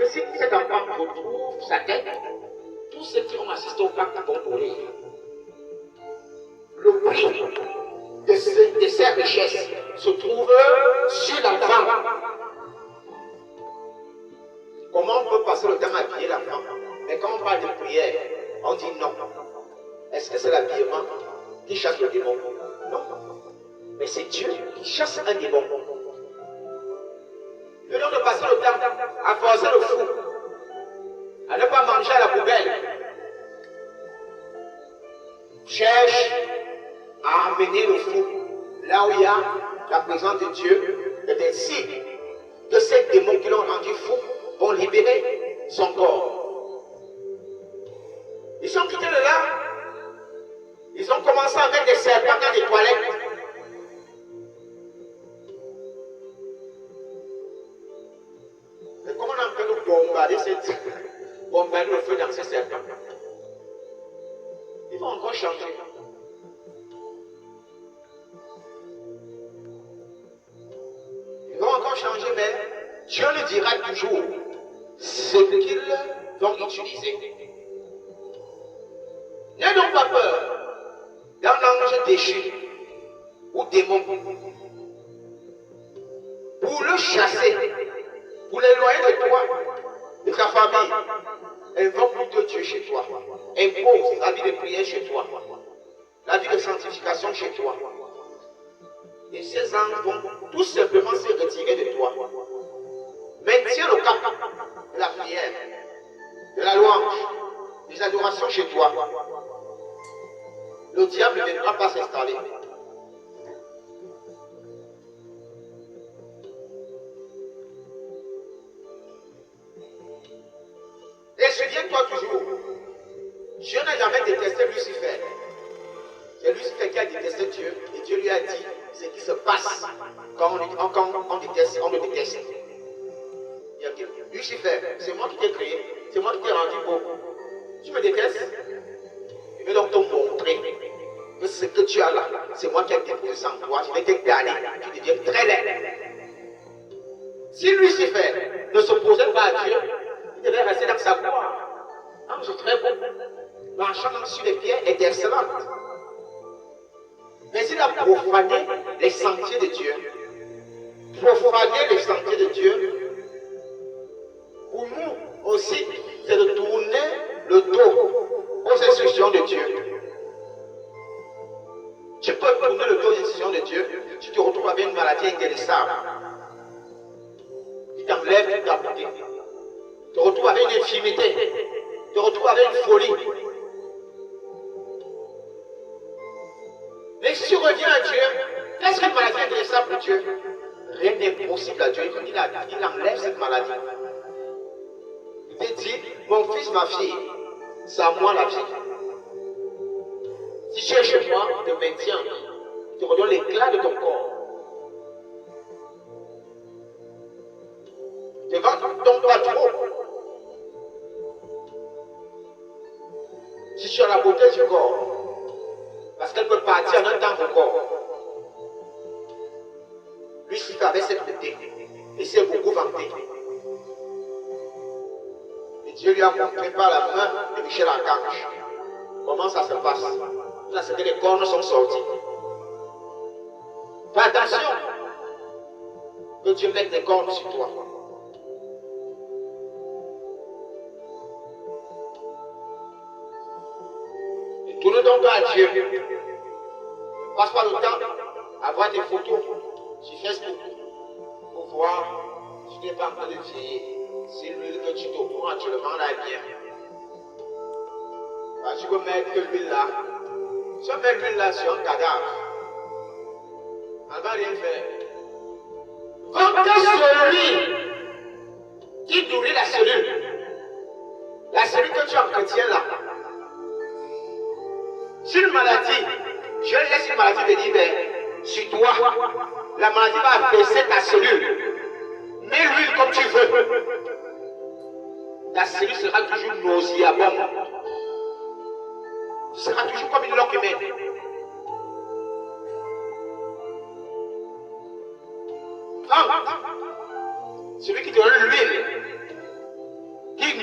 si cet enfant retrouve sa tête, tous ceux qui ont assisté au pacte vont mourir. Le prix de ces richesses se trouve sur l'enfant. Comment on peut passer le temps à habiller l'enfant? Mais quand on parle de prière, on dit non. Est-ce que c'est l'habillement qui chasse le démon? Non. Mais c'est Dieu qui chasse un démon. Le lieu de passer le temps à forcer le fou, à ne pas manger à la poubelle, cherche à amener le fou là où il y a la présence de Dieu, et ainsi que ces démons qui l'ont rendu fou vont libérer son corps. Ils sont quittés de là, ils ont commencé à mettre des serpents dans les toilettes. Mais comment on peut nous bombarder le feu dans ces serpents? Ils vont encore changer. Ils vont encore changer, mais Dieu le dira toujours ce qu'ils vont utiliser. N'aie donc pas peur d'un ange déchu ou démon. Pour le chasser, pour l'éloigner de toi, de ta famille, invoque plutôt Dieu chez toi. Impose la vie de prière chez toi, la vie de sanctification chez toi. Et ces anges vont tout simplement se retirer de toi. Maintiens le cap de la prière, de la louange, des adorations chez toi. Le diable ne viendra pas s'installer. Et souviens-toi toujours, Dieu n'a jamais détesté Lucifer. C'est Lucifer qui a détesté Dieu, et Dieu lui a dit ce qui se passe quand on déteste, on le déteste. Il a dit, Lucifer, c'est moi qui t'ai créé, c'est moi qui t'ai rendu beau. Tu me détestes? Je vais donc te montrer que ce que tu as là, c'est moi qui ai déposé ça en toi. Je vais te garder, tu deviens très laid. Si Lucifer ne s'opposait pas à Dieu, il devait rester dans sa gloire. Ange très beau, marchant sur les pierres étincelantes. Mais il a profané les sentiers de Dieu. Profaner les sentiers de Dieu, pour nous aussi, c'est de tourner le dos aux instructions de Dieu. Tu peux tourner le dos aux instructions de Dieu, tu te retrouves avec une maladie inguérissable. Il t'enlève toute ta beauté. Tu te retrouves avec une infirmité. Tu te retrouves avec une folie. Mais si tu reviens à Dieu, qu'est-ce qu'une maladie inguérissable pour Dieu? Rien n'est possible à Dieu. Il enlève cette maladie. Il te dit, mon fils, ma fille, c'est à moi la vie. Si tu es chez moi, je te maintiens. Je te redonne l'éclat de ton corps. Ne vends donc pas trop. Si tu as la beauté du corps, parce qu'elle peut partir en un temps au corps. Lucifer avait cette beauté. Il s'est beaucoup vanté. Et Dieu lui a montré par la main de Michel Archange comment ça se passe. Là, c'est que les cornes sont sortis. Fais attention que Dieu mette des cornes sur toi. Et tourne donc à Dieu. Ne passe pas le temps à voir des photos sur Facebook pour voir si tu n'es pas en train de vieillir. Si l'huile que tu te prends actuellement là est bien. Bah, tu peux mettre l'huile là. Si on met l'huile là sur un cadavre, elle ne va rien faire. Quand celui qui nourrit la cellule que tu entretiens là, si une maladie, je laisse une maladie venir sur toi, la maladie va affaisser ta cellule. Mets l'huile comme tu veux. Ta cellule sera toujours nauséabonde. Tu seras toujours comme une loque humaine. Celui qui te donne l'huile,